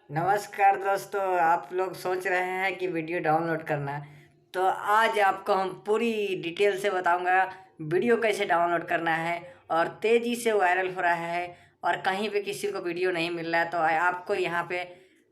नमस्कार दोस्तों, आप लोग सोच रहे हैं कि वीडियो डाउनलोड करना है, तो आज आपको हम पूरी डिटेल से बताऊंगा वीडियो कैसे डाउनलोड करना है। और तेज़ी से वायरल हो रहा है और कहीं पे किसी को वीडियो नहीं मिल रहा है, तो आपको यहाँ पे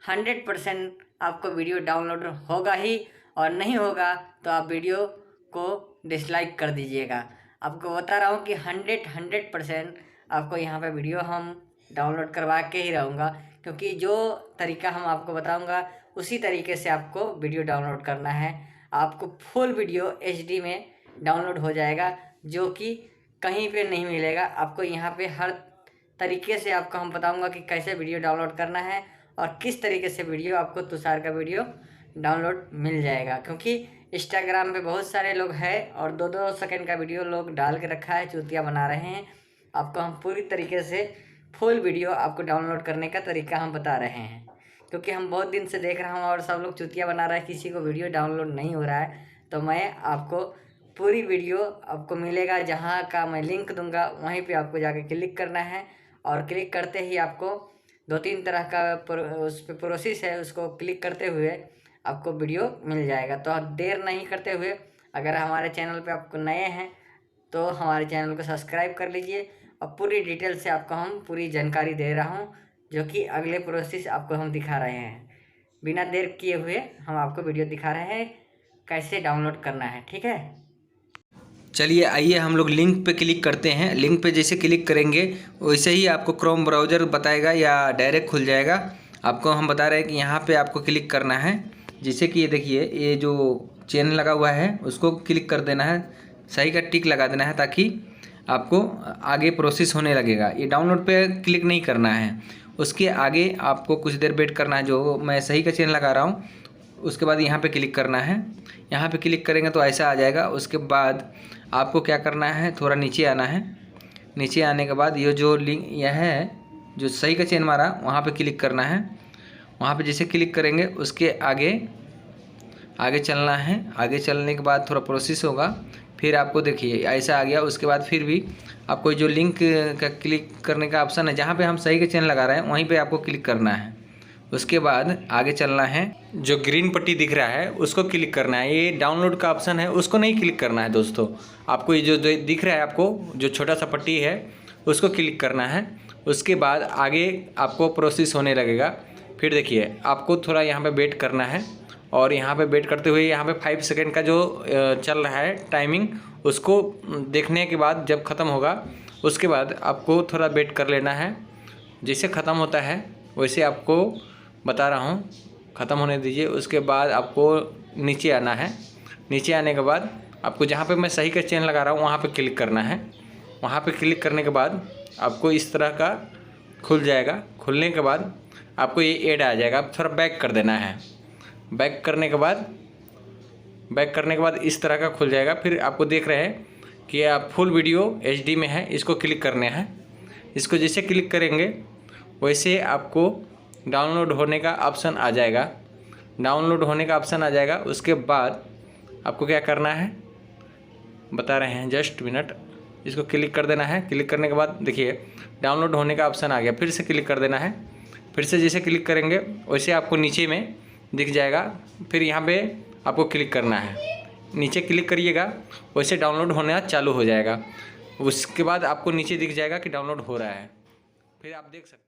100% आपको वीडियो डाउनलोड होगा ही। और नहीं होगा तो आप वीडियो को डिसलाइक कर दीजिएगा। आपको बता रहा हूँ कि 100% आपको यहाँ पे वीडियो हम डाउनलोड करवा के ही रहूँगा, क्योंकि जो तरीका हम आपको बताऊंगा उसी तरीके से आपको वीडियो डाउनलोड करना है। आपको फुल वीडियो एचडी में डाउनलोड हो जाएगा, जो कि कहीं पे नहीं मिलेगा। आपको यहाँ पे हर तरीके से आपको हम बताऊंगा कि कैसे वीडियो डाउनलोड करना है और किस तरीके से वीडियो आपको तुषार का वीडियो डाउनलोड मिल जाएगा। क्योंकि इंस्टाग्राम पे बहुत सारे लोग हैं और 2-2 सेकंड का वीडियो लोग डाल के रखा है, चूतिया बना रहे हैं। आपको हम पूरी तरीके से फुल वीडियो आपको डाउनलोड करने का तरीका हम बता रहे हैं, क्योंकि हम बहुत दिन से देख रहा हूँ और सब लोग चुतिया बना रहा है, किसी को वीडियो डाउनलोड नहीं हो रहा है। तो मैं आपको पूरी वीडियो आपको मिलेगा, जहाँ का मैं लिंक दूंगा वहीं पे आपको जाके क्लिक करना है। और क्लिक करते ही आपको 2-3 तरह का उस पर प्रोसेस है, उसको क्लिक करते हुए आपको वीडियो मिल जाएगा। तो देर नहीं करते हुए, अगर हमारे चैनल पे आपको नए हैं तो हमारे चैनल को सब्सक्राइब कर लीजिए। और पूरी डिटेल से आपको हम पूरी जानकारी दे रहा हूँ, जो कि अगले प्रोसेस आपको हम दिखा रहे हैं। बिना देर किए हुए हम आपको वीडियो दिखा रहे हैं कैसे डाउनलोड करना है, ठीक है। चलिए आइए हम लोग लिंक पे क्लिक करते हैं। लिंक पे जैसे क्लिक करेंगे वैसे ही आपको क्रोम ब्राउज़र बताएगा या डायरेक्ट खुल जाएगा। आपको हम बता रहे हैं कि यहाँ पे आपको क्लिक करना है। जैसे कि ये देखिए, ये जो चेन लगा हुआ है उसको क्लिक कर देना है, सही का टिक लगा देना है, ताकि आपको आगे प्रोसेस होने लगेगा। ये डाउनलोड पे क्लिक नहीं करना है, उसके आगे आपको कुछ देर वेट करना है। जो मैं सही का चेन लगा रहा हूँ, उसके बाद यहाँ पे क्लिक करना है। यहाँ पे क्लिक करेंगे तो ऐसा आ जाएगा। उसके बाद आपको क्या करना है, थोड़ा नीचे आना है। नीचे आने के बाद ये जो लिंक यह है, जो सही का चेन मारा, वहाँ पे क्लिक करना है। वहाँ पे जैसे क्लिक करेंगे उसके आगे आगे चलना है। आगे चलने के बाद थोड़ा प्रोसेस होगा, फिर आपको देखिए ऐसा आ गया। उसके बाद फिर भी आपको जो लिंक का क्लिक करने का ऑप्शन है, जहाँ पे हम सही का चेन लगा रहे हैं वहीं पे आपको क्लिक करना है। उसके बाद आगे चलना है, जो ग्रीन पट्टी दिख रहा है उसको क्लिक करना है। ये डाउनलोड का ऑप्शन है, उसको नहीं क्लिक करना है दोस्तों। आपको ये जो दिख रहा है, आपको जो छोटा सा पट्टी है उसको क्लिक करना है। उसके बाद आगे आपको प्रोसेस होने लगेगा। फिर देखिए आपको थोड़ा यहाँ पे वेट करना है, और यहाँ पे वेट करते हुए यहाँ पे 5 सेकंड का जो चल रहा है टाइमिंग, उसको देखने के बाद जब ख़त्म होगा उसके बाद आपको थोड़ा वेट कर लेना है। जैसे ख़त्म होता है वैसे आपको बता रहा हूँ, ख़त्म होने दीजिए। उसके बाद आपको नीचे आना है। नीचे आने के बाद आपको जहाँ पे मैं सही का चेन लगा रहा हूँ वहाँ पे क्लिक करना है। वहाँ पे क्लिक करने के बाद आपको इस तरह का खुल जाएगा। खुलने के बाद आपको ये ऐड आ जाएगा। आप थोड़ा बैक कर देना है। बैक करने के बाद इस तरह का खुल जाएगा। फिर आपको देख रहे हैं कि आप फुल वीडियो HD में है, इसको क्लिक करने हैं। इसको जैसे क्लिक करेंगे वैसे आपको डाउनलोड होने का ऑप्शन आ जाएगा। डाउनलोड होने का ऑप्शन आ जाएगा। उसके बाद आपको क्या करना है बता रहे हैं, जस्ट मिनट। इसको क्लिक कर देना है। क्लिक करने के बाद देखिए डाउनलोड होने का ऑप्शन आ गया। फिर से क्लिक कर देना है। फिर से जैसे क्लिक करेंगे वैसे आपको नीचे में दिख जाएगा। फिर यहाँ पे आपको क्लिक करना है। नीचे क्लिक करिएगा वैसे डाउनलोड होना चालू हो जाएगा। उसके बाद आपको नीचे दिख जाएगा कि डाउनलोड हो रहा है। फिर आप देख सकते हैं।